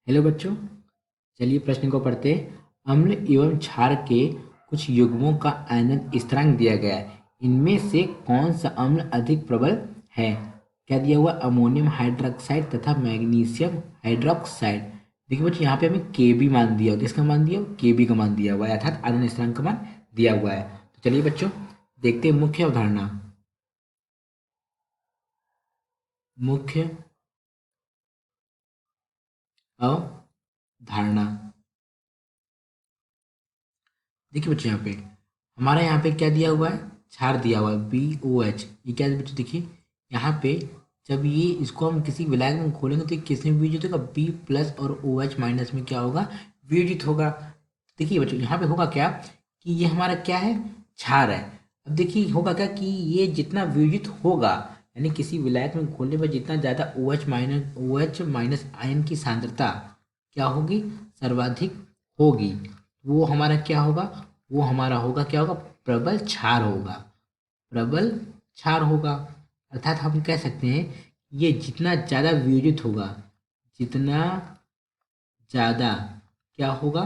Hello बच्चों, चलिए प्रश्न को पढ़ते हैं। अम्ल एवं क्षार के कुछ युग्मों का आयनन स्थिरांक दिया गया है। इनमें से कौन सा अम्ल अधिक प्रबल है? क्या दिया हुआ? अमोनियम हाइड्रोक्साइड तथा मैग्नीशियम हाइड्रोक्साइड। देखिए बच्चों, यहाँ पे हमें के बी मान दिया हुआ, किसका मान दिया हुआ? के बी का मान दिया हुआ है, अर्थात आयनन स्थिरांक का मान दिया हुआ है। तो चलिए बच्चों, देखते हैं मुख्य अवधारणा। मुख्य अवधारणा। देखिए बच्चों, यहाँ पे क्या दिया हुआ है? क्षार दिया हुआ है, BOH। ये क्या है बच्चों? देखिए यहाँ पे जब ये इसको हम किसी विलायक में खोलेंगे तो ये किस में वियोजित होगा? B प्लस और OH माइनस में क्या होगा? वियोजित होगा। देखिए बच्चों, यहाँ पे होगा क्या कि ये हमारा क्या है? क्षार है। अब देखिए होगा क्या कि ये जितना वियोजित होगा, यानी किसी विलायक में घोलने पर जितना ज़्यादा OH माइनस आयन की सांद्रता क्या होगी? सर्वाधिक होगी। वो हमारा क्या होगा? वो हमारा होगा क्या होगा? प्रबल क्षार होगा। प्रबल क्षार होगा। अर्थात हम कह सकते हैं ये जितना ज़्यादा वियोजित होगा, जितना ज़्यादा क्या होगा?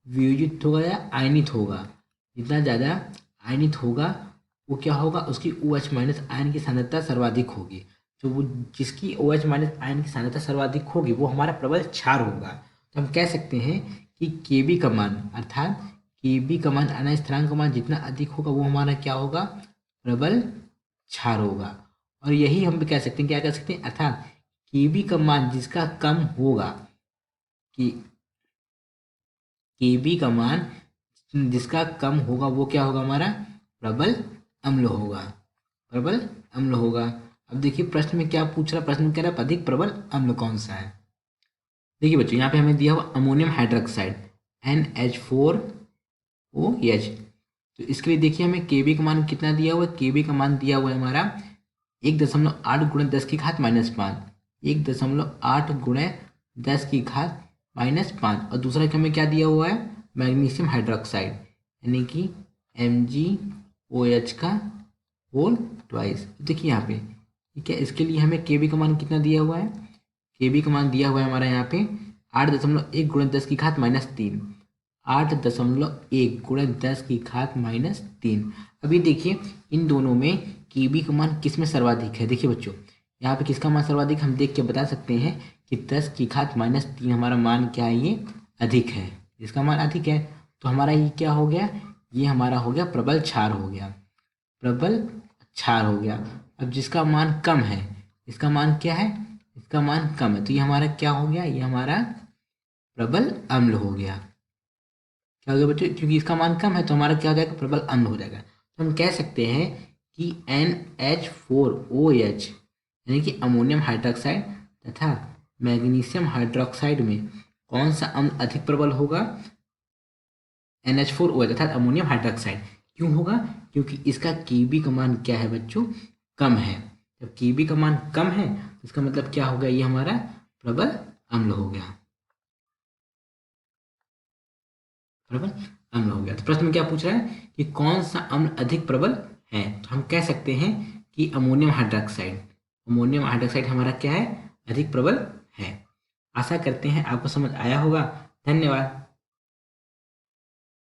वियोजित होगा या आयनित होगा, जितना ज़्यादा आयनित होगा वो क्या होगा? उसकी OH माइनस आयन की सांद्रता सर्वाधिक होगी। तो वो जिसकी OH माइनस आयन की सांद्रता सर्वाधिक होगी वो हमारा प्रबल क्षार होगा। तो हम कह सकते हैं कि Kb का मान, अर्थात Kb का मान, आयन स्थिरांक का मान जितना अधिक होगा वो हमारा क्या होगा? प्रबल क्षार होगा। और यही हम भी कह सकते हैं, क्या कह सकते हैं? अर्थात Kb का मान जिसका कम होगा, कि Kb का मान जिसका कम होगा वो क्या होगा? हमारा प्रबल अम्ल होगा। प्रबल अम्ल होगा। अब देखिए प्रश्न में क्या पूछ रहा? प्रश्न में कह रहा है अधिक प्रबल अम्ल कौन सा है। देखिए बच्चों, यहाँ पे हमें दिया हुआ अमोनियम हाइड्रोक्साइड NH4OH। तो इसके लिए देखिए हमें Kb का मान कितना दिया हुआ है? Kb का मान दिया हुआ है हमारा 1.8 गुणे 10 की घात -5। 1.8 गुणे 10 की घात -5। और दूसरा कि हमें क्या दिया हुआ है? मैग्नीशियम हाइड्रोक्साइड, यानी कि MgOH का होल ट्वाइस। देखिए यहाँ पे ठीक है, इसके लिए हमें Kb का मान कितना दिया हुआ है? Kb का मान दिया हुआ है हमारा यहाँ पे 8.1 गुणे 10 की घात -3। 8.1 गुणे 10 की घात -3। अभी देखिए इन दोनों में Kb का मान किस में सर्वाधिक है? देखिए बच्चों, यहाँ पे किसका मान सर्वाधिक हम देख के बता सकते हैं कि 10 की घात -3 हमारा मान क्या है? ये अधिक है। इसका मान अधिक है तो हमारा ये क्या हो गया? ये हमारा हो गया प्रबल क्षार हो गया। प्रबल क्षार हो गया। अब जिसका मान कम है, इसका मान क्या है? इसका मान कम है, तो ये हमारा क्या हो गया? ये हमारा प्रबल अम्ल हो गया। क्या हो गया बच्चों? क्योंकि इसका मान कम है तो हमारा क्या हो जाएगा? प्रबल अम्ल हो जाएगा। तो हम कह सकते हैं कि NH4OH यानी कि अमोनियम हाइड्रोक्साइड तथा मैग्नीशियम हाइड्रोक्साइड में कौन सा अम्ल अधिक प्रबल होगा? NH4OH अर्थात अमोनियम हाइड्रोक्साइड। क्यों होगा? क्योंकि इसका Kb का मान क्या है बच्चों? कम है। जब Kb का मान कम है तो इसका मतलब क्या हो गया? ये हमारा प्रबल अम्ल हो गया। प्रबल अम्ल हो गया। तो प्रश्न में क्या पूछ रहा है कि कौन सा अम्ल अधिक प्रबल है? तो हम कह सकते हैं कि अमोनियम हाइड्रोक्साइड। अमोनियम हाइड्रोक्साइड हमारा क्या है? अधिक प्रबल है। आशा करते हैं आपको समझ आया होगा। धन्यवाद।